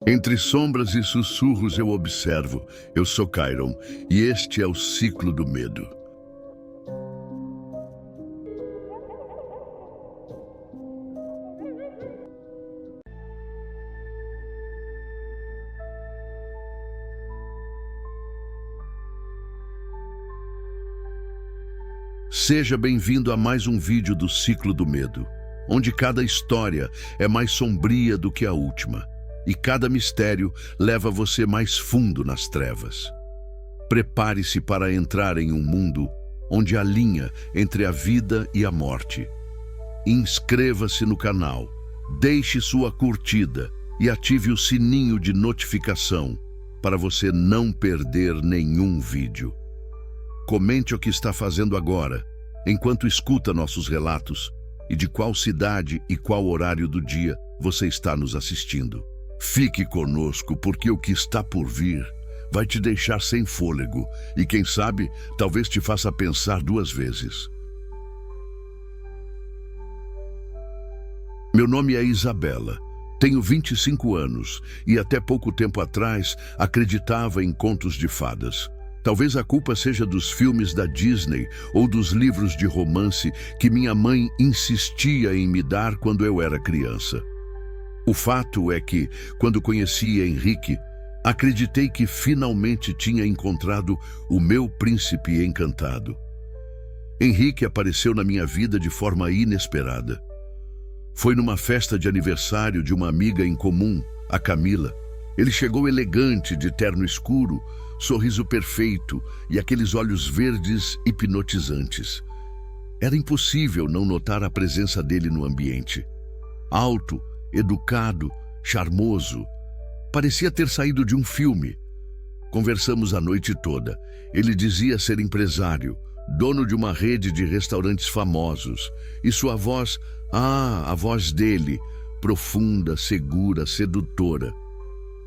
Entre sombras e sussurros eu observo. Eu sou Chiron, e este é o ciclo do medo. Seja bem-vindo a mais um vídeo do Ciclo do Medo, onde cada história é mais sombria do que a última, e cada mistério leva você mais fundo nas trevas. Prepare-se para entrar em um mundo onde há linha entre a vida e a morte. Inscreva-se no canal, deixe sua curtida e ative o sininho de notificação para você não perder nenhum vídeo. Comente o que está fazendo agora, enquanto escuta nossos relatos, e de qual cidade e qual horário do dia você está nos assistindo. Fique conosco, porque o que está por vir vai te deixar sem fôlego e, quem sabe, talvez te faça pensar duas vezes. Meu nome é Isabela. Tenho 25 anos e até pouco tempo atrás acreditava em contos de fadas. Talvez a culpa seja dos filmes da Disney ou dos livros de romance que minha mãe insistia em me dar quando eu era criança. O fato é que, quando conheci Henrique, acreditei que finalmente tinha encontrado o meu príncipe encantado. Henrique apareceu na minha vida de forma inesperada. Foi numa festa de aniversário de uma amiga em comum, a Camila. Ele chegou elegante, de terno escuro, sorriso perfeito e aqueles olhos verdes hipnotizantes. Era impossível não notar a presença dele no ambiente. Alto, educado, charmoso. Parecia ter saído de um filme. Conversamos a noite toda. Ele dizia ser empresário, dono de uma rede de restaurantes famosos. E sua voz, a voz dele, profunda, segura, sedutora.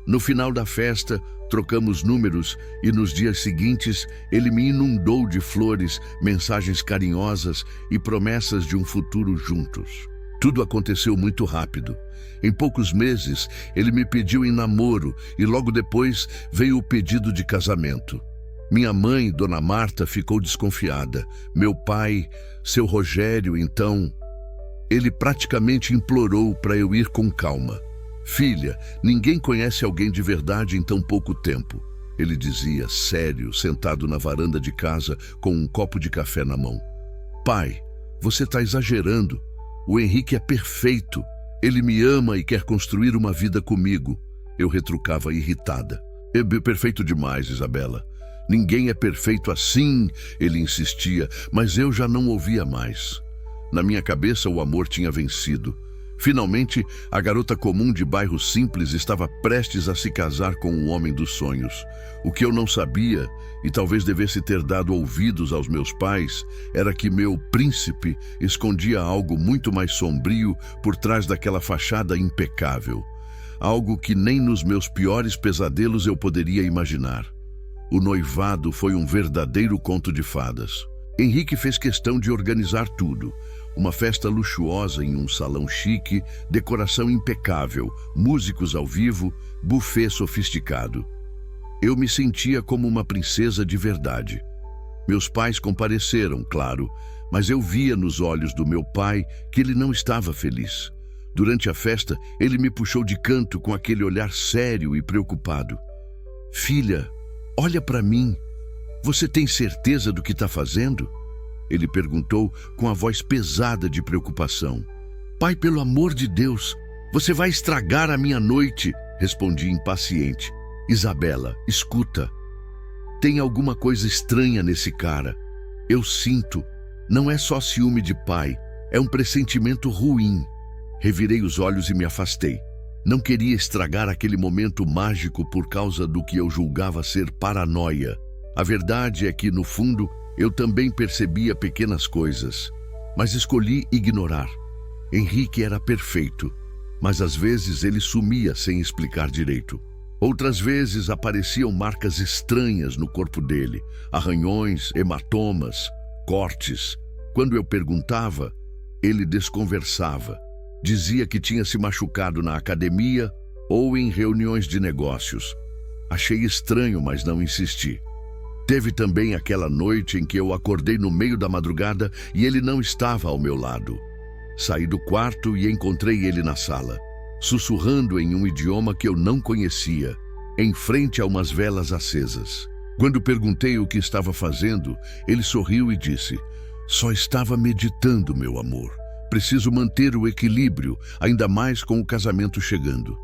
No final da festa, trocamos números e nos dias seguintes ele me inundou de flores, mensagens carinhosas e promessas de um futuro juntos. Tudo aconteceu muito rápido. Em poucos meses, ele me pediu em namoro e logo depois veio o pedido de casamento. Minha mãe, Dona Marta, ficou desconfiada. Meu pai, seu Rogério, então, ele praticamente implorou para eu ir com calma. Filha, ninguém conhece alguém de verdade em tão pouco tempo, ele dizia, sério, sentado na varanda de casa com um copo de café na mão. Pai, você está exagerando. O Henrique é perfeito. Ele me ama e quer construir uma vida comigo. Eu retrucava irritada. É perfeito demais, Isabela. Ninguém é perfeito assim, ele insistia, mas eu já não ouvia mais. Na minha cabeça, o amor tinha vencido. Finalmente, a garota comum de bairro simples estava prestes a se casar com o homem dos sonhos. O que eu não sabia, e talvez devesse ter dado ouvidos aos meus pais, era que meu príncipe escondia algo muito mais sombrio por trás daquela fachada impecável. Algo que nem nos meus piores pesadelos eu poderia imaginar. O noivado foi um verdadeiro conto de fadas. Henrique fez questão de organizar tudo. Uma festa luxuosa em um salão chique, decoração impecável, músicos ao vivo, buffet sofisticado. Eu me sentia como uma princesa de verdade. Meus pais compareceram, claro, mas eu via nos olhos do meu pai que ele não estava feliz. Durante a festa, ele me puxou de canto com aquele olhar sério e preocupado. Filha, olha para mim. Você tem certeza do que está fazendo? Ele perguntou com a voz pesada de preocupação. Pai, pelo amor de Deus, você vai estragar a minha noite, respondi impaciente. Isabela, escuta. Tem alguma coisa estranha nesse cara. Eu sinto. Não é só ciúme de pai, é um pressentimento ruim. Revirei os olhos e me afastei. Não queria estragar aquele momento mágico por causa do que eu julgava ser paranoia. A verdade é que, no fundo, eu também percebia pequenas coisas, mas escolhi ignorar. Henrique era perfeito, mas às vezes ele sumia sem explicar direito. Outras vezes apareciam marcas estranhas no corpo dele, arranhões, hematomas, cortes. Quando eu perguntava, ele desconversava. Dizia que tinha se machucado na academia ou em reuniões de negócios. Achei estranho, mas não insisti. Teve também aquela noite em que eu acordei no meio da madrugada e ele não estava ao meu lado. Saí do quarto e encontrei ele na sala, sussurrando em um idioma que eu não conhecia, em frente a umas velas acesas. Quando perguntei o que estava fazendo, ele sorriu e disse: "Só estava meditando, meu amor. Preciso manter o equilíbrio, ainda mais com o casamento chegando."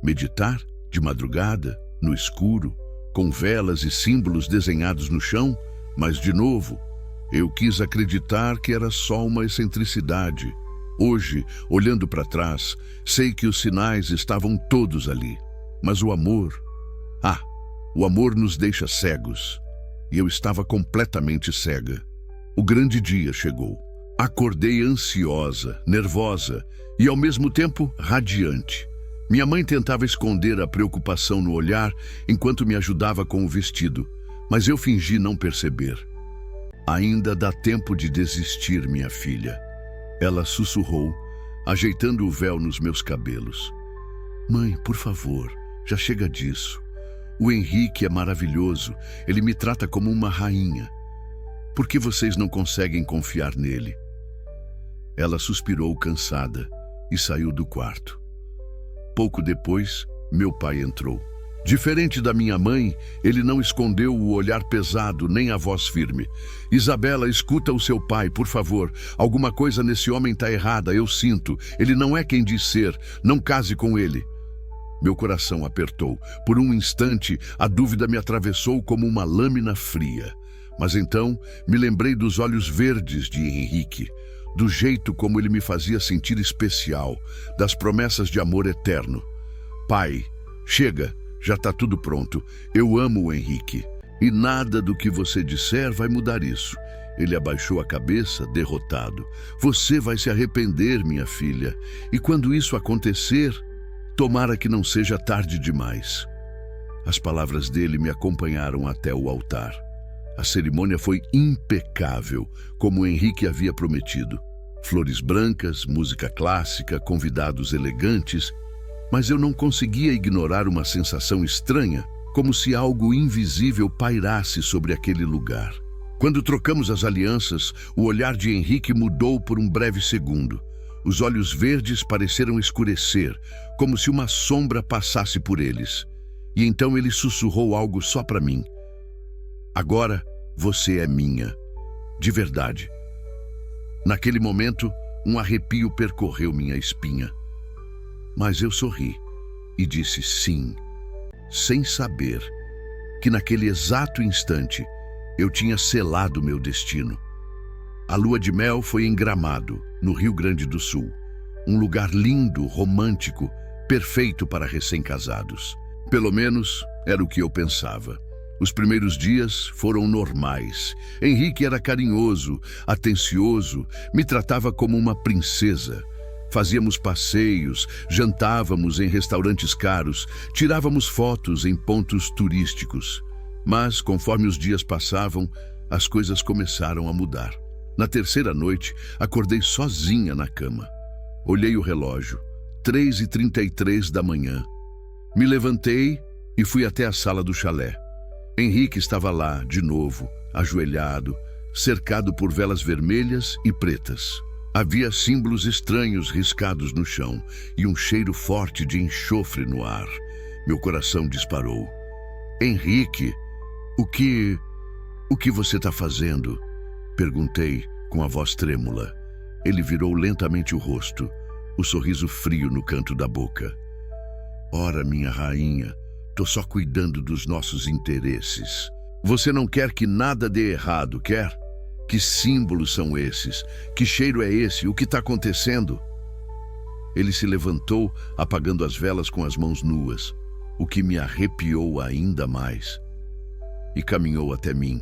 Meditar? De madrugada? No escuro? Com velas e símbolos desenhados no chão? Mas, de novo, eu quis acreditar que era só uma excentricidade. Hoje, olhando para trás, sei que os sinais estavam todos ali. Mas o amor... o amor nos deixa cegos. E eu estava completamente cega. O grande dia chegou. Acordei ansiosa, nervosa e, ao mesmo tempo, radiante. Minha mãe tentava esconder a preocupação no olhar enquanto me ajudava com o vestido, mas eu fingi não perceber. "Ainda dá tempo de desistir, minha filha." Ela sussurrou, ajeitando o véu nos meus cabelos. "Mãe, por favor, já chega disso. O Henrique é maravilhoso, ele me trata como uma rainha. Por que vocês não conseguem confiar nele?" Ela suspirou cansada e saiu do quarto. Pouco depois, meu pai entrou. Diferente da minha mãe, ele não escondeu o olhar pesado nem a voz firme. "Isabela, escuta o seu pai, por favor. Alguma coisa nesse homem está errada, eu sinto. Ele não é quem diz ser. Não case com ele." Meu coração apertou. Por um instante, a dúvida me atravessou como uma lâmina fria. Mas então, me lembrei dos olhos verdes de Henrique, do jeito como ele me fazia sentir especial, das promessas de amor eterno. "Pai, chega, já está tudo pronto. Eu amo o Henrique. E nada do que você disser vai mudar isso." Ele abaixou a cabeça, derrotado. "Você vai se arrepender, minha filha. E quando isso acontecer, tomara que não seja tarde demais." As palavras dele me acompanharam até o altar. A cerimônia foi impecável, como Henrique havia prometido. Flores brancas, música clássica, convidados elegantes, mas eu não conseguia ignorar uma sensação estranha, como se algo invisível pairasse sobre aquele lugar. Quando trocamos as alianças, o olhar de Henrique mudou por um breve segundo. Os olhos verdes pareceram escurecer, como se uma sombra passasse por eles. E então ele sussurrou algo só para mim. "Agora você é minha, de verdade." Naquele momento, um arrepio percorreu minha espinha. Mas eu sorri e disse sim, sem saber que naquele exato instante eu tinha selado meu destino. A lua de mel foi em Gramado, no Rio Grande do Sul. Um lugar lindo, romântico, perfeito para recém-casados. Pelo menos era o que eu pensava. Os primeiros dias foram normais. Henrique era carinhoso, atencioso, me tratava como uma princesa. Fazíamos passeios, jantávamos em restaurantes caros, tirávamos fotos em pontos turísticos. Mas, conforme os dias passavam, as coisas começaram a mudar. Na terceira noite, acordei sozinha na cama. Olhei o relógio, 3h33 da manhã. Me levantei e fui até a sala do chalé. Henrique estava lá, de novo, ajoelhado, cercado por velas vermelhas e pretas. Havia símbolos estranhos riscados no chão e um cheiro forte de enxofre no ar. Meu coração disparou. "Henrique, o que você está fazendo?" Perguntei com a voz trêmula. Ele virou lentamente o rosto, o sorriso frio no canto da boca. "Ora, minha rainha, tô só cuidando dos nossos interesses. Você não quer que nada dê errado, quer? Que símbolos são esses? Que cheiro é esse? O que está acontecendo?" Ele se levantou, apagando as velas com as mãos nuas, o que me arrepiou ainda mais, e caminhou até mim.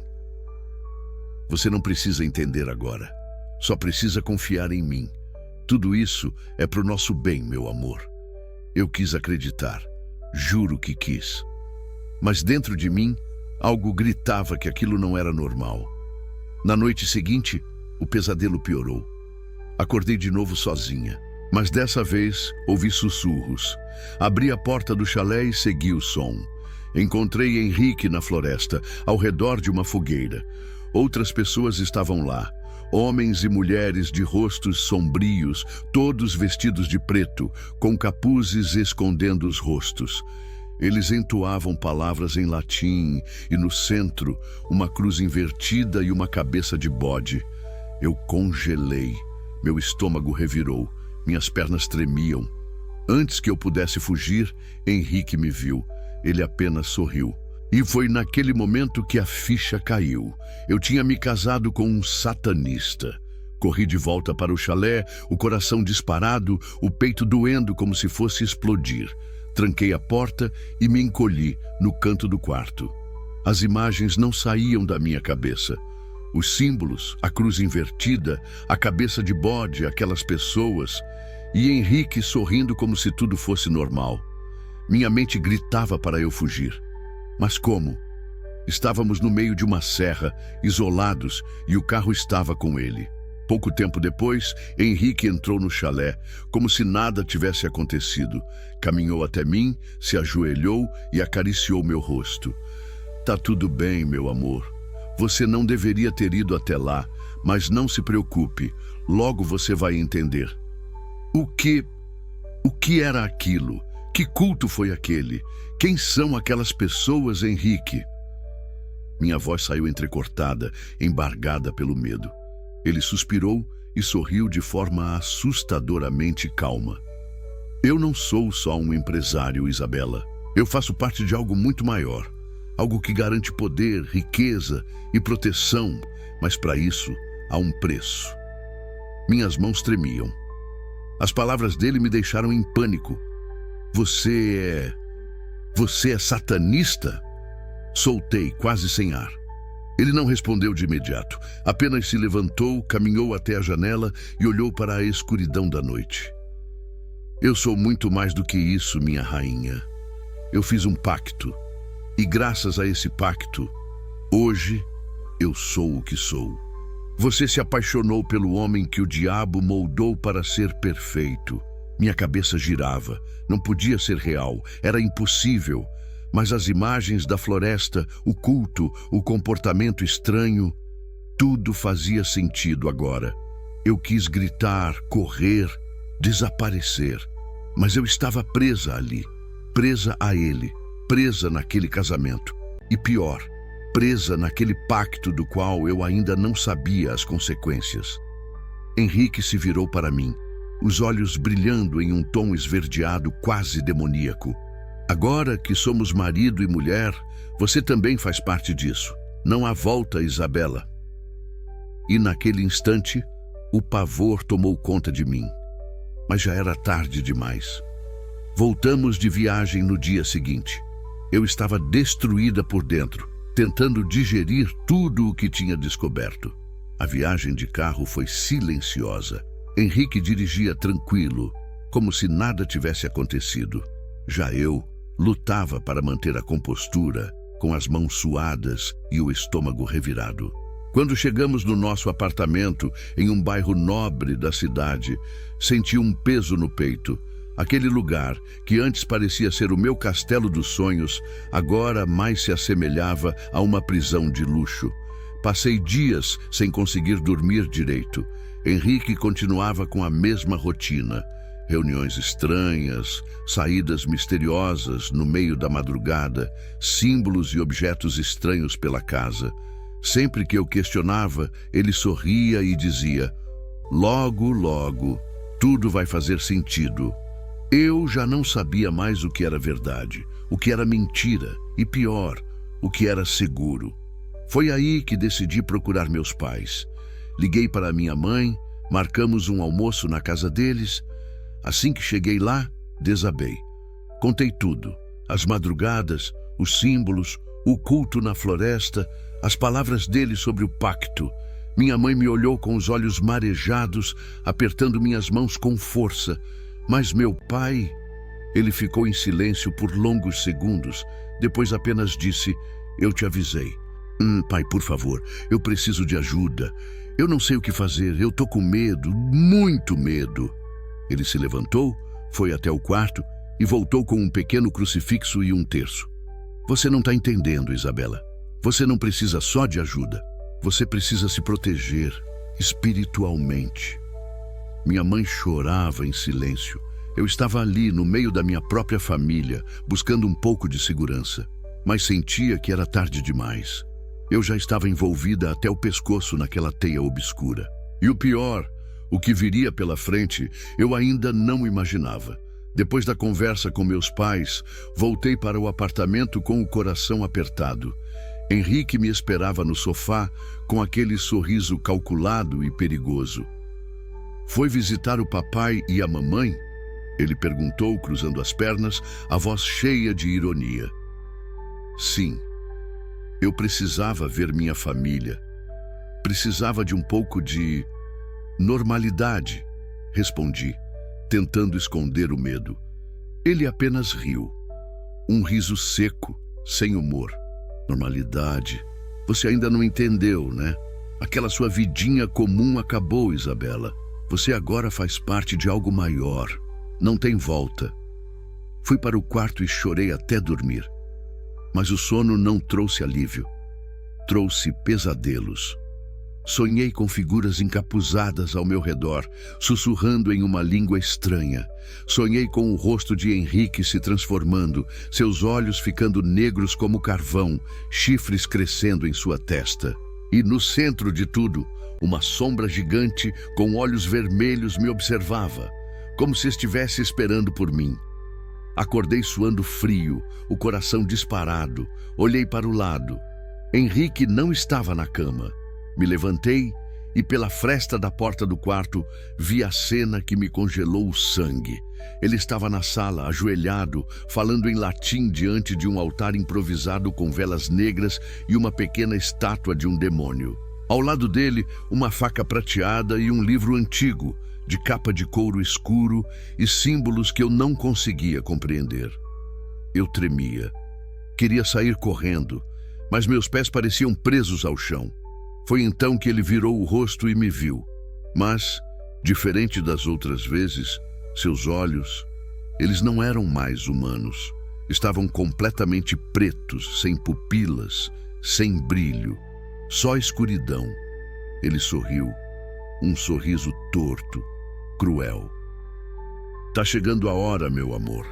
"Você não precisa entender agora. Só precisa confiar em mim. Tudo isso é para o nosso bem, meu amor." Eu quis acreditar. Juro que quis. Mas dentro de mim, algo gritava que aquilo não era normal. Na noite seguinte, o pesadelo piorou. Acordei de novo sozinha. Mas dessa vez ouvi sussurros. Abri a porta do chalé e segui o som. Encontrei Henrique na floresta, ao redor de uma fogueira. Outras pessoas estavam lá. Homens e mulheres de rostos sombrios, todos vestidos de preto, com capuzes escondendo os rostos. Eles entoavam palavras em latim e no centro, uma cruz invertida e uma cabeça de bode. Eu congelei. Meu estômago revirou. Minhas pernas tremiam. Antes que eu pudesse fugir, Henrique me viu. Ele apenas sorriu. E foi naquele momento que a ficha caiu. Eu tinha me casado com um satanista. Corri de volta para o chalé, o coração disparado, o peito doendo como se fosse explodir. Tranquei a porta e me encolhi no canto do quarto. As imagens não saíam da minha cabeça. Os símbolos, a cruz invertida, a cabeça de bode, aquelas pessoas, e Henrique sorrindo como se tudo fosse normal. Minha mente gritava para eu fugir. Mas como? Estávamos no meio de uma serra, isolados, e o carro estava com ele. Pouco tempo depois, Henrique entrou no chalé, como se nada tivesse acontecido. Caminhou até mim, se ajoelhou e acariciou meu rosto. Tá tudo bem, meu amor. Você não deveria ter ido até lá, mas não se preocupe, logo você vai entender. O que era aquilo? Que culto foi aquele? Quem são aquelas pessoas, Henrique? Minha voz saiu entrecortada, embargada pelo medo. Ele suspirou e sorriu de forma assustadoramente calma. Eu não sou só um empresário, Isabela. Eu faço parte de algo muito maior. Algo que garante poder, riqueza e proteção. Mas para isso, há um preço. Minhas mãos tremiam. As palavras dele me deixaram em pânico. Você é satanista? Soltei, quase sem ar. Ele não respondeu de imediato. Apenas se levantou, caminhou até a janela e olhou para a escuridão da noite. Eu sou muito mais do que isso, minha rainha. Eu fiz um pacto. E graças a esse pacto, hoje eu sou o que sou. Você se apaixonou pelo homem que o diabo moldou para ser perfeito. Minha cabeça girava. Não podia ser real. Era impossível. Mas as imagens da floresta, o culto, o comportamento estranho, tudo fazia sentido agora. Eu quis gritar, correr, desaparecer. Mas eu estava presa ali, presa a ele, presa naquele casamento. E pior, presa naquele pacto do qual eu ainda não sabia as consequências. Henrique se virou para mim, os olhos brilhando em um tom esverdeado quase demoníaco. Agora que somos marido e mulher, você também faz parte disso. Não há volta, Isabela. E naquele instante, o pavor tomou conta de mim. Mas já era tarde demais. Voltamos de viagem no dia seguinte. Eu estava destruída por dentro, tentando digerir tudo o que tinha descoberto. A viagem de carro foi silenciosa. Henrique dirigia tranquilo, como se nada tivesse acontecido. Já eu lutava para manter a compostura, com as mãos suadas e o estômago revirado. Quando chegamos no nosso apartamento, em um bairro nobre da cidade, senti um peso no peito. Aquele lugar, que antes parecia ser o meu castelo dos sonhos, agora mais se assemelhava a uma prisão de luxo. Passei dias sem conseguir dormir direito. Henrique continuava com a mesma rotina. Reuniões estranhas, saídas misteriosas no meio da madrugada, símbolos e objetos estranhos pela casa. Sempre que eu questionava, ele sorria e dizia: "Logo, logo, tudo vai fazer sentido." Eu já não sabia mais o que era verdade, o que era mentira e, pior, o que era seguro. Foi aí que decidi procurar meus pais. Liguei para minha mãe, marcamos um almoço na casa deles. Assim que cheguei lá, desabei. Contei tudo: as madrugadas, os símbolos, o culto na floresta, as palavras dele sobre o pacto. Minha mãe me olhou com os olhos marejados, apertando minhas mãos com força. Mas meu pai... Ele ficou em silêncio por longos segundos. Depois apenas disse: "Eu te avisei." Pai, por favor, eu preciso de ajuda. Eu não sei o que fazer, eu tô com medo, muito medo." Ele se levantou, foi até o quarto e voltou com um pequeno crucifixo e um terço. Você não está entendendo, Isabela. Você não precisa só de ajuda. Você precisa se proteger espiritualmente. Minha mãe chorava em silêncio. Eu estava ali, no meio da minha própria família, buscando um pouco de segurança, mas sentia que era tarde demais. Eu já estava envolvida até o pescoço naquela teia obscura. E o pior, o que viria pela frente, eu ainda não imaginava. Depois da conversa com meus pais, voltei para o apartamento com o coração apertado. Henrique me esperava no sofá com aquele sorriso calculado e perigoso. Foi visitar o papai e a mamãe? Ele perguntou, cruzando as pernas, a voz cheia de ironia. Sim, eu precisava ver minha família. Precisava de um pouco de normalidade, respondi, tentando esconder o medo. Ele apenas riu. Um riso seco, sem humor. Normalidade. Você ainda não entendeu, né? Aquela sua vidinha comum acabou, Isabela. Você agora faz parte de algo maior. Não tem volta. Fui para o quarto e chorei até dormir. Mas o sono não trouxe alívio. Trouxe pesadelos. Sonhei com figuras encapuzadas ao meu redor, sussurrando em uma língua estranha. Sonhei com o rosto de Henrique se transformando, seus olhos ficando negros como carvão, chifres crescendo em sua testa. E no centro de tudo, uma sombra gigante com olhos vermelhos me observava, como se estivesse esperando por mim. Acordei suando frio, o coração disparado. Olhei para o lado. Henrique não estava na cama. Me levantei e, pela fresta da porta do quarto, vi a cena que me congelou o sangue. Ele estava na sala, ajoelhado, falando em latim diante de um altar improvisado com velas negras e uma pequena estátua de um demônio. Ao lado dele, uma faca prateada e um livro antigo, de capa de couro escuro e símbolos que eu não conseguia compreender. Eu tremia. Queria sair correndo, mas meus pés pareciam presos ao chão. Foi então que ele virou o rosto e me viu. Mas, diferente das outras vezes, seus olhos, eles não eram mais humanos. Estavam completamente pretos, sem pupilas, sem brilho, só escuridão. Ele sorriu, um sorriso torto, cruel. Tá chegando a hora, meu amor.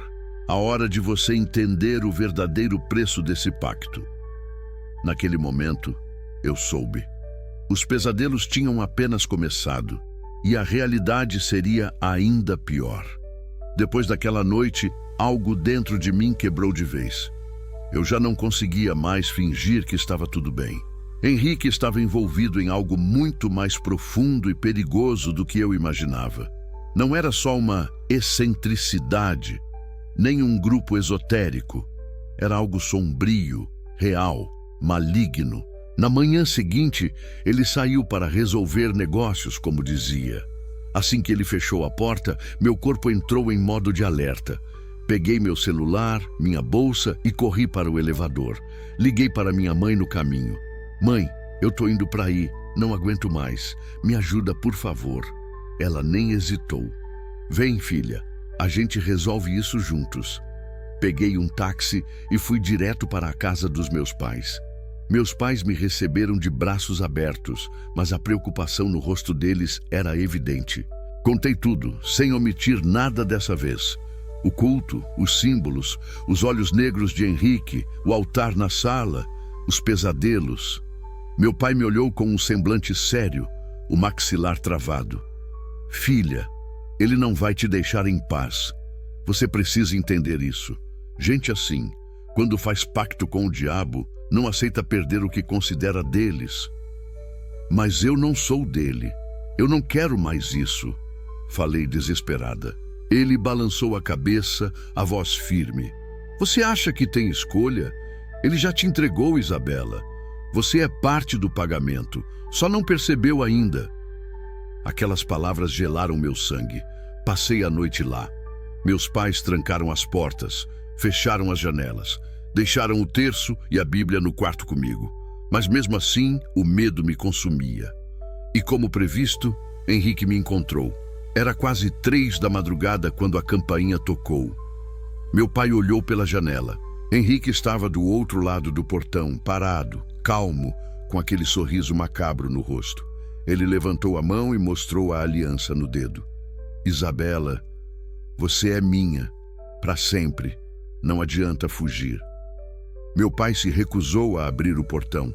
A hora de você entender o verdadeiro preço desse pacto. Naquele momento, eu soube. Os pesadelos tinham apenas começado e a realidade seria ainda pior. Depois daquela noite, algo dentro de mim quebrou de vez. Eu já não conseguia mais fingir que estava tudo bem. Henrique estava envolvido em algo muito mais profundo e perigoso do que eu imaginava. Não era só uma excentricidade, nem um grupo esotérico. Era algo sombrio, real, maligno. Na manhã seguinte, ele saiu para resolver negócios, como dizia. Assim que ele fechou a porta, meu corpo entrou em modo de alerta. Peguei meu celular, minha bolsa e corri para o elevador. Liguei para minha mãe no caminho. Mãe, eu tô indo para aí, não aguento mais. Me ajuda, por favor. Ela nem hesitou. Vem, filha, a gente resolve isso juntos. Peguei um táxi e fui direto para a casa dos meus pais. Meus pais me receberam de braços abertos, mas a preocupação no rosto deles era evidente. Contei tudo, sem omitir nada dessa vez. O culto, os símbolos, os olhos negros de Henrique, o altar na sala, os pesadelos. Meu pai me olhou com um semblante sério, o maxilar travado. Filha, ele não vai te deixar em paz. Você precisa entender isso. Gente assim, quando faz pacto com o diabo, não aceita perder o que considera deles. Mas eu não sou dele. Eu não quero mais isso, falei desesperada. Ele balançou a cabeça, a voz firme. Você acha que tem escolha? Ele já te entregou, Isabela. Você é parte do pagamento, só não percebeu ainda. Aquelas palavras gelaram meu sangue. Passei a noite lá. Meus pais trancaram as portas, fecharam as janelas. Deixaram o terço e a Bíblia no quarto comigo. Mas mesmo assim, o medo me consumia. E como previsto, Henrique me encontrou. Era quase 3 da madrugada quando a campainha tocou. Meu pai olhou pela janela. Henrique estava do outro lado do portão, parado, calmo, com aquele sorriso macabro no rosto. Ele levantou a mão e mostrou a aliança no dedo. Isabela, você é minha, para sempre. Não adianta fugir. Meu pai se recusou a abrir o portão,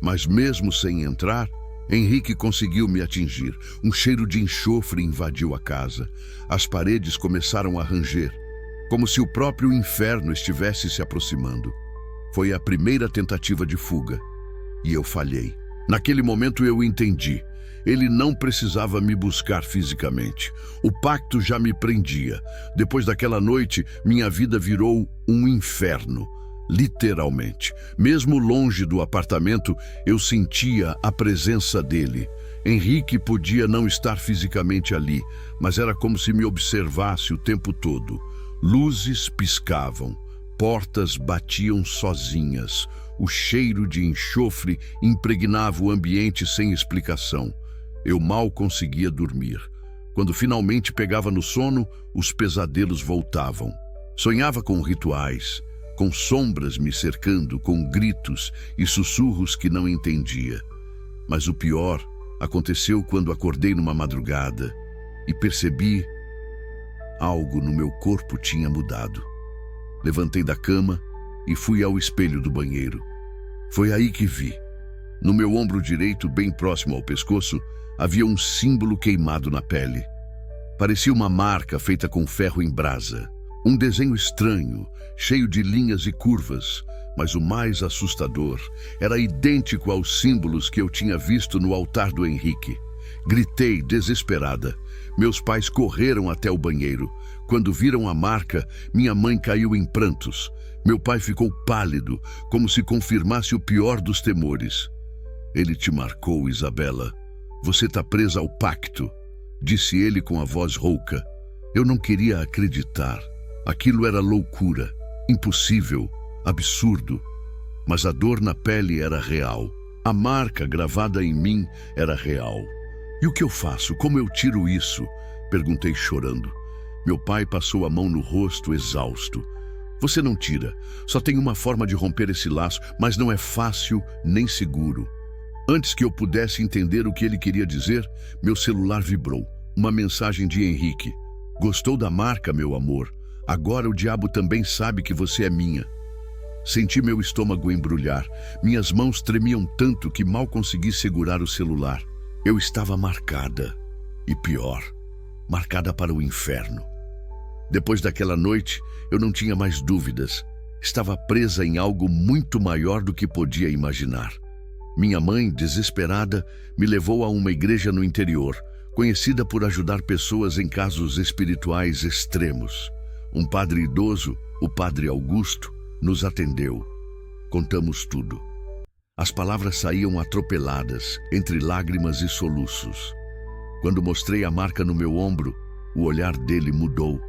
mas mesmo sem entrar, Henrique conseguiu me atingir. Um cheiro de enxofre invadiu a casa. As paredes começaram a ranger, como se o próprio inferno estivesse se aproximando. Foi a primeira tentativa de fuga, e eu falhei. Naquele momento eu entendi. Ele não precisava me buscar fisicamente. O pacto já me prendia. Depois daquela noite, minha vida virou um inferno. Literalmente. Mesmo longe do apartamento, eu sentia a presença dele. Henrique podia não estar fisicamente ali, mas era como se me observasse o tempo todo. Luzes piscavam, portas batiam sozinhas. O cheiro de enxofre impregnava o ambiente sem explicação. Eu mal conseguia dormir. Quando finalmente pegava no sono, os pesadelos voltavam. Sonhava com rituais, com sombras me cercando, com gritos e sussurros que não entendia. Mas o pior aconteceu quando acordei numa madrugada e percebi algo no meu corpo tinha mudado. Levantei da cama e fui ao espelho do banheiro. Foi aí que vi. No meu ombro direito, bem próximo ao pescoço, havia um símbolo queimado na pele. Parecia uma marca feita com ferro em brasa. Um desenho estranho, cheio de linhas e curvas, mas o mais assustador era idêntico aos símbolos que eu tinha visto no altar do Henrique. Gritei, desesperada. Meus pais correram até o banheiro. Quando viram a marca, minha mãe caiu em prantos. Meu pai ficou pálido, como se confirmasse o pior dos temores. Ele te marcou, Isabela. Você está presa ao pacto, disse ele com a voz rouca. Eu não queria acreditar. Aquilo era loucura, impossível, absurdo. Mas a dor na pele era real. A marca gravada em mim era real. E o que eu faço? Como eu tiro isso? Perguntei chorando. Meu pai passou a mão no rosto, exausto. Você não tira. Só tem uma forma de romper esse laço, mas não é fácil nem seguro. Antes que eu pudesse entender o que ele queria dizer, meu celular vibrou. Uma mensagem de Henrique. Gostou da marca, meu amor? Agora o diabo também sabe que você é minha. Senti meu estômago embrulhar. Minhas mãos tremiam tanto que mal consegui segurar o celular. Eu estava marcada. E pior, marcada para o inferno. Depois daquela noite, eu não tinha mais dúvidas. Estava presa em algo muito maior do que podia imaginar. Minha mãe, desesperada, me levou a uma igreja no interior, conhecida por ajudar pessoas em casos espirituais extremos. Um padre idoso, o padre Augusto, nos atendeu. Contamos tudo. As palavras saíam atropeladas, entre lágrimas e soluços. Quando mostrei a marca no meu ombro, o olhar dele mudou.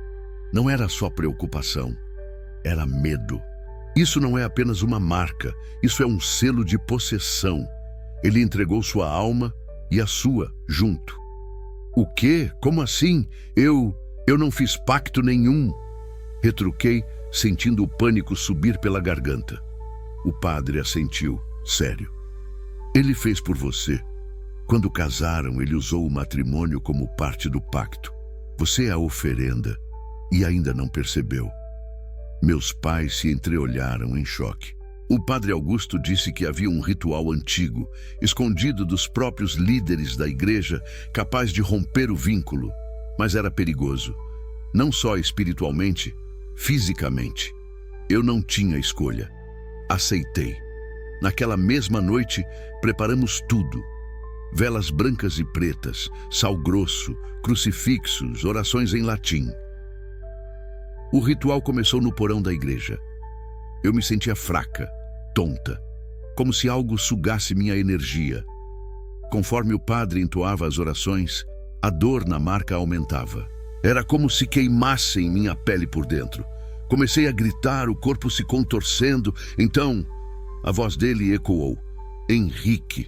Não era só preocupação, era medo. Isso não é apenas uma marca, isso é um selo de possessão. Ele entregou sua alma e a sua junto. O quê? Como assim? Eu não fiz pacto nenhum. Retruquei, sentindo o pânico subir pela garganta. O padre assentiu, sério. Ele fez por você. Quando casaram, ele usou o matrimônio como parte do pacto. Você é a oferenda e ainda não percebeu. Meus pais se entreolharam em choque. O padre Augusto disse que havia um ritual antigo, escondido dos próprios líderes da igreja, capaz de romper o vínculo. Mas era perigoso, não só espiritualmente, fisicamente. Eu não tinha escolha. Aceitei. Naquela mesma noite, preparamos tudo. Velas brancas e pretas, sal grosso, crucifixos, orações em latim. O ritual começou no porão da igreja. Eu me sentia fraca, tonta, como se algo sugasse minha energia. Conforme o padre entoava as orações, a dor na marca aumentava. Era como se queimassem minha pele por dentro. Comecei a gritar, o corpo se contorcendo. Então, a voz dele ecoou. Henrique.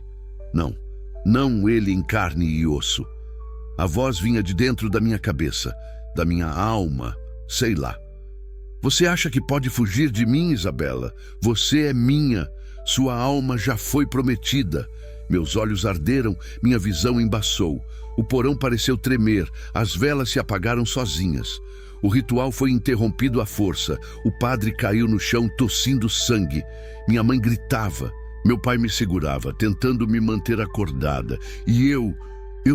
Não ele em carne e osso. A voz vinha de dentro da minha cabeça, da minha alma, sei lá. Você acha que pode fugir de mim, Isabela? Você é minha. Sua alma já foi prometida. Meus olhos arderam, minha visão embaçou. O porão pareceu tremer, as velas se apagaram sozinhas. O ritual foi interrompido à força. O padre caiu no chão tossindo sangue. Minha mãe gritava. Meu pai me segurava, tentando me manter acordada. E eu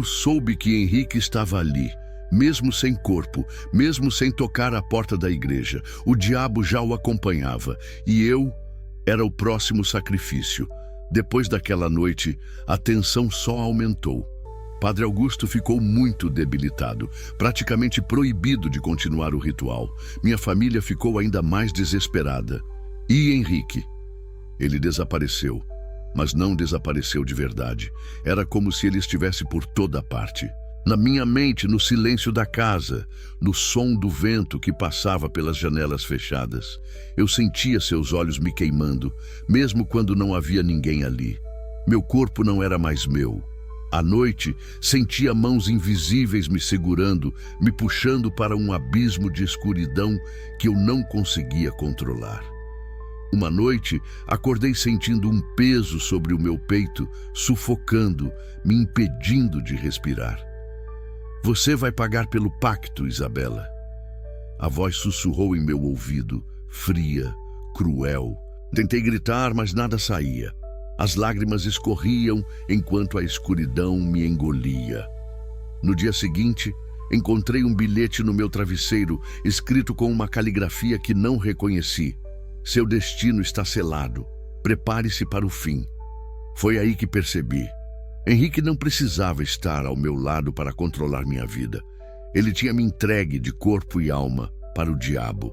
soube que Henrique estava ali. Mesmo sem corpo, mesmo sem tocar a porta da igreja, o diabo já o acompanhava. E eu era o próximo sacrifício. Depois daquela noite, a tensão só aumentou. Padre Augusto ficou muito debilitado, praticamente proibido de continuar o ritual. Minha família ficou ainda mais desesperada. E Henrique? Ele desapareceu, mas não desapareceu de verdade. Era como se ele estivesse por toda parte. Na minha mente, no silêncio da casa, no som do vento que passava pelas janelas fechadas, eu sentia seus olhos me queimando, mesmo quando não havia ninguém ali. Meu corpo não era mais meu. À noite, sentia mãos invisíveis me segurando, me puxando para um abismo de escuridão que eu não conseguia controlar. Uma noite, acordei sentindo um peso sobre o meu peito, sufocando, me impedindo de respirar. Você vai pagar pelo pacto, Isabela. A voz sussurrou em meu ouvido, fria, cruel. Tentei gritar, mas nada saía. As lágrimas escorriam enquanto a escuridão me engolia. No dia seguinte, encontrei um bilhete no meu travesseiro, escrito com uma caligrafia que não reconheci. Seu destino está selado. Prepare-se para o fim. Foi aí que percebi. Henrique não precisava estar ao meu lado para controlar minha vida. Ele tinha me entregue de corpo e alma para o diabo.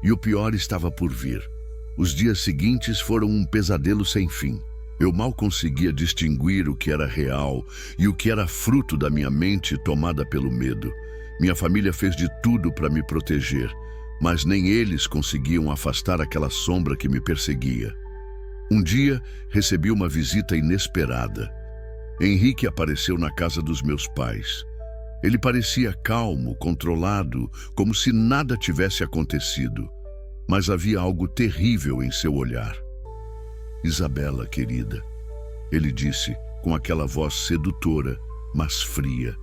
E o pior estava por vir. Os dias seguintes foram um pesadelo sem fim. Eu mal conseguia distinguir o que era real e o que era fruto da minha mente tomada pelo medo. Minha família fez de tudo para me proteger, mas nem eles conseguiam afastar aquela sombra que me perseguia. Um dia, recebi uma visita inesperada. Henrique apareceu na casa dos meus pais. Ele parecia calmo, controlado, como se nada tivesse acontecido. Mas havia algo terrível em seu olhar. Isabela, querida, ele disse com aquela voz sedutora, mas fria.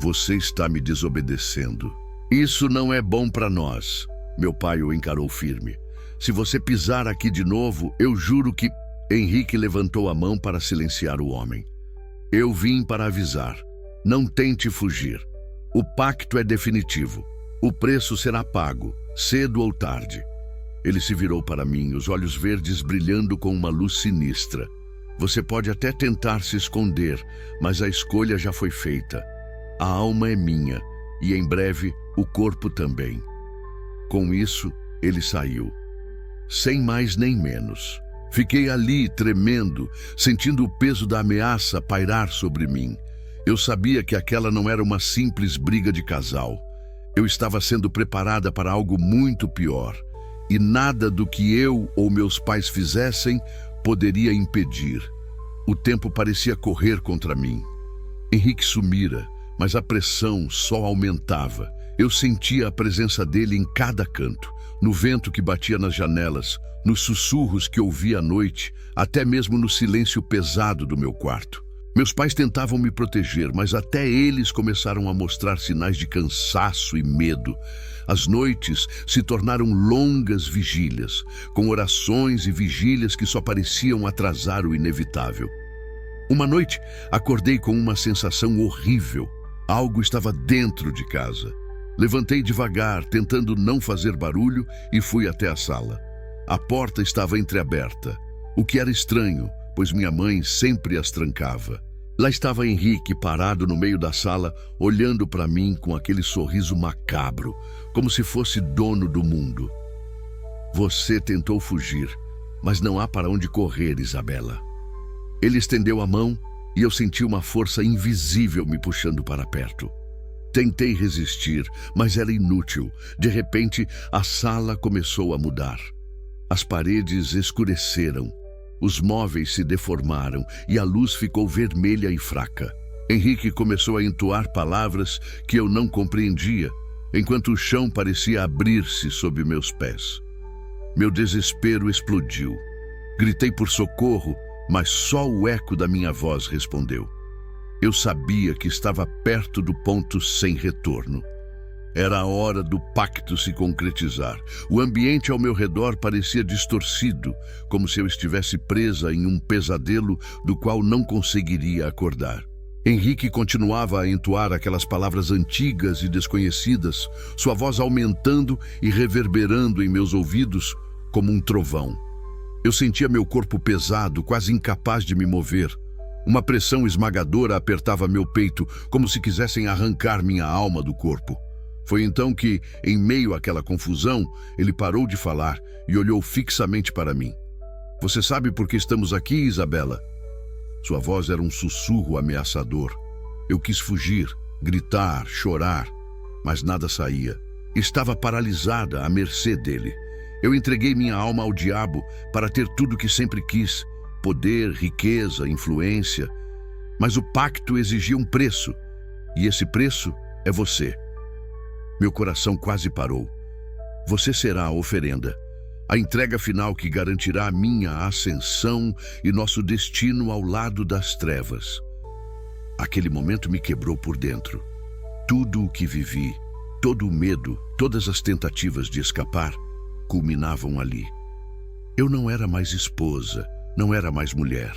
Você está me desobedecendo. Isso não é bom para nós. Meu pai o encarou firme. Se você pisar aqui de novo, eu juro que... Henrique levantou a mão para silenciar o homem. Eu vim para avisar. Não tente fugir. O pacto é definitivo. O preço será pago, cedo ou tarde. Ele se virou para mim, os olhos verdes brilhando com uma luz sinistra. Você pode até tentar se esconder, mas a escolha já foi feita. A alma é minha, e em breve o corpo também. Com isso, ele saiu. Sem mais nem menos. Fiquei ali, tremendo, sentindo o peso da ameaça pairar sobre mim. Eu sabia que aquela não era uma simples briga de casal. Eu estava sendo preparada para algo muito pior. E nada do que eu ou meus pais fizessem poderia impedir. O tempo parecia correr contra mim. Henrique sumira, mas a pressão só aumentava. Eu sentia a presença dele em cada canto, no vento que batia nas janelas, nos sussurros que ouvia à noite, até mesmo no silêncio pesado do meu quarto. Meus pais tentavam me proteger, mas até eles começaram a mostrar sinais de cansaço e medo. As noites se tornaram longas vigílias, com orações e vigílias que só pareciam atrasar o inevitável. Uma noite, acordei com uma sensação horrível. Algo estava dentro de casa. Levantei devagar, tentando não fazer barulho, e fui até a sala. A porta estava entreaberta, o que era estranho, pois minha mãe sempre as trancava. Lá estava Henrique parado no meio da sala, olhando para mim com aquele sorriso macabro, como se fosse dono do mundo. Você tentou fugir, mas não há para onde correr, Isabela. Ele estendeu a mão e eu senti uma força invisível me puxando para perto. Tentei resistir, mas era inútil. De repente, a sala começou a mudar. As paredes escureceram. Os móveis se deformaram e a luz ficou vermelha e fraca. Henrique começou a entoar palavras que eu não compreendia, enquanto o chão parecia abrir-se sob meus pés. Meu desespero explodiu. Gritei por socorro, mas só o eco da minha voz respondeu. Eu sabia que estava perto do ponto sem retorno. Era a hora do pacto se concretizar. O ambiente ao meu redor parecia distorcido, como se eu estivesse presa em um pesadelo do qual não conseguiria acordar. Henrique continuava a entoar aquelas palavras antigas e desconhecidas, sua voz aumentando e reverberando em meus ouvidos como um trovão. Eu sentia meu corpo pesado, quase incapaz de me mover. Uma pressão esmagadora apertava meu peito, como se quisessem arrancar minha alma do corpo. Foi então que, em meio àquela confusão, ele parou de falar e olhou fixamente para mim. Você sabe por que estamos aqui, Isabela? Sua voz era um sussurro ameaçador. Eu quis fugir, gritar, chorar, mas nada saía. Estava paralisada à mercê dele. Eu entreguei minha alma ao diabo para ter tudo o que sempre quis: poder, riqueza, influência. Mas o pacto exigia um preço, e esse preço é você. Meu coração quase parou. Você será a oferenda, a entrega final que garantirá minha ascensão e nosso destino ao lado das trevas. Aquele momento me quebrou por dentro. Tudo o que vivi, todo o medo, todas as tentativas de escapar, culminavam ali. Eu não era mais esposa, não era mais mulher.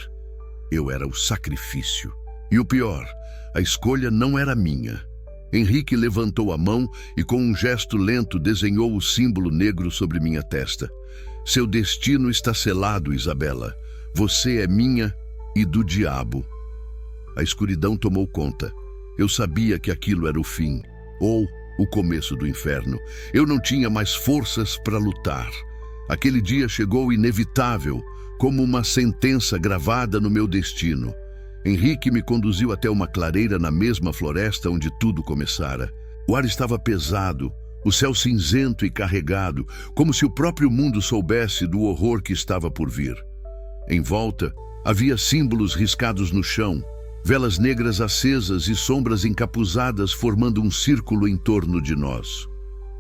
Eu era o sacrifício. E o pior, a escolha não era minha. Henrique levantou a mão e com um gesto lento desenhou o símbolo negro sobre minha testa. Seu destino está selado, Isabela. Você é minha e do diabo. A escuridão tomou conta. Eu sabia que aquilo era o fim, ou o começo do inferno. Eu não tinha mais forças para lutar. Aquele dia chegou inevitável, como uma sentença gravada no meu destino. Henrique me conduziu até uma clareira na mesma floresta onde tudo começara. O ar estava pesado, o céu cinzento e carregado, como se o próprio mundo soubesse do horror que estava por vir. Em volta, havia símbolos riscados no chão, velas negras acesas e sombras encapuzadas formando um círculo em torno de nós.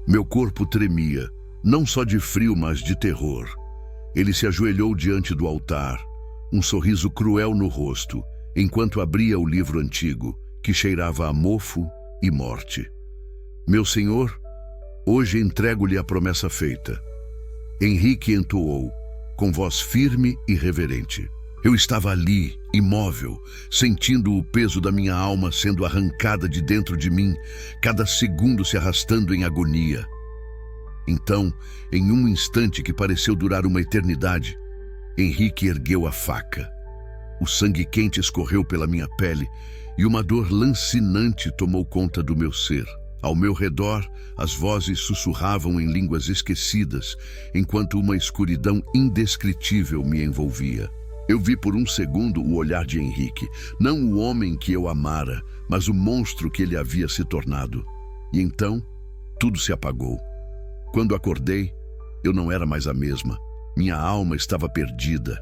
Meu corpo tremia, não só de frio, mas de terror. Ele se ajoelhou diante do altar, um sorriso cruel no rosto, enquanto abria o livro antigo, que cheirava a mofo e morte. Meu senhor, hoje entrego-lhe a promessa feita. Henrique entoou, com voz firme e reverente. Eu estava ali, imóvel, sentindo o peso da minha alma sendo arrancada de dentro de mim, cada segundo se arrastando em agonia. Então, em um instante que pareceu durar uma eternidade, Henrique ergueu a faca. O sangue quente escorreu pela minha pele e uma dor lancinante tomou conta do meu ser. Ao meu redor, as vozes sussurravam em línguas esquecidas, enquanto uma escuridão indescritível me envolvia. Eu vi por um segundo o olhar de Henrique, não o homem que eu amara, mas o monstro que ele havia se tornado. E então, tudo se apagou. Quando acordei, eu não era mais a mesma. Minha alma estava perdida.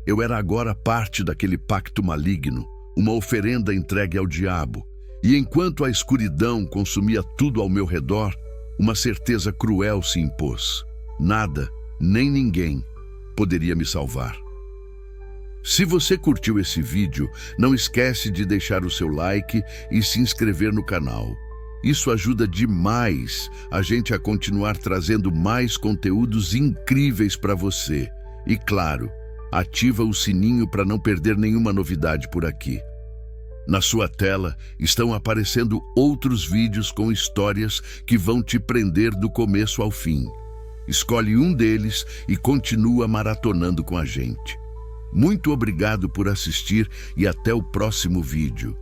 Eu era agora parte daquele pacto maligno, uma oferenda entregue ao diabo. E enquanto a escuridão consumia tudo ao meu redor, uma certeza cruel se impôs. Nada, nem ninguém, poderia me salvar. Se você curtiu esse vídeo, não esquece de deixar o seu like e se inscrever no canal. Isso ajuda demais a gente a continuar trazendo mais conteúdos incríveis para você. E claro, ativa o sininho para não perder nenhuma novidade por aqui. Na sua tela estão aparecendo outros vídeos com histórias que vão te prender do começo ao fim. Escolhe um deles e continua maratonando com a gente. Muito obrigado por assistir e até o próximo vídeo.